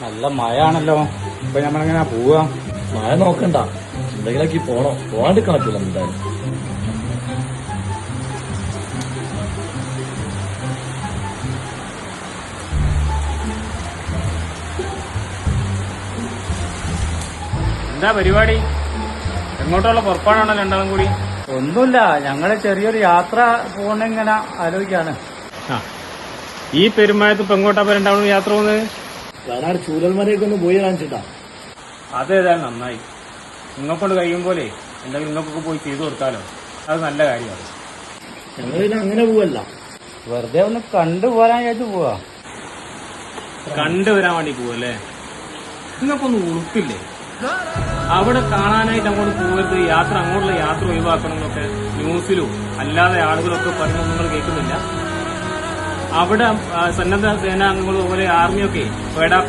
നല്ല മഴ ആണല്ലോ. ഇപ്പൊ നമ്മളെങ്ങനെ പോവാ? മഴ നോക്കണ്ട, എന്തെങ്കിലൊക്കെ പോണോ? പോവാണ്ടിരിക്കാൻ പറ്റില്ല എന്തായാലും. എന്താ പരിപാടി? എങ്ങോട്ടുള്ള പുറപ്പാടാണോ രണ്ടാളും കൂടി? ഒന്നുമില്ല, ഞങ്ങള് ചെറിയൊരു യാത്ര പോണെങ്ങനെ ആലോചിക്കാണ്. ആ, ഈ പെരുമഴത്ത് ഇപ്പൊ എങ്ങോട്ടാ രണ്ടാളും യാത്ര പോകുന്നത്? വയനാട് ചൂരൽമലയൊക്കെ ഒന്ന് പോയി കാണിച്ചിട്ടാ. അതേതായാലും നന്നായി. നിങ്ങൾക്കൊണ്ട് കഴിയും പോലെ എന്തെങ്കിലും നിങ്ങൾക്കൊക്കെ പോയി ചെയ്തു കൊടുക്കാലോ. അത് നല്ല കാര്യമാണ്. ഞങ്ങൾ പിന്നെ അങ്ങനെ പോവല്ല, വെറുതെ ഒന്ന് കണ്ടുപോരാൻ വിചാരിച്ചു പോവാ. കണ്ടുവരാൻ വേണ്ടി പോവല്ലേ? നിങ്ങൾക്കൊന്നും ഉറപ്പില്ലേ? അവിടെ കാണാനായിട്ട് അങ്ങോട്ട് പോകരുത്, യാത്ര അങ്ങോട്ടുള്ള യാത്ര ഒഴിവാക്കണം എന്നൊക്കെ ന്യൂസിലും അല്ലാതെ ആളുകളൊക്കെ പറയുന്നത് നിങ്ങൾ കേൾക്കുന്നില്ല? അവിടെ സന്നദ്ധ സേനാംഗങ്ങളും അതുപോലെ ആർമിയൊക്കെ വേടാപ്പ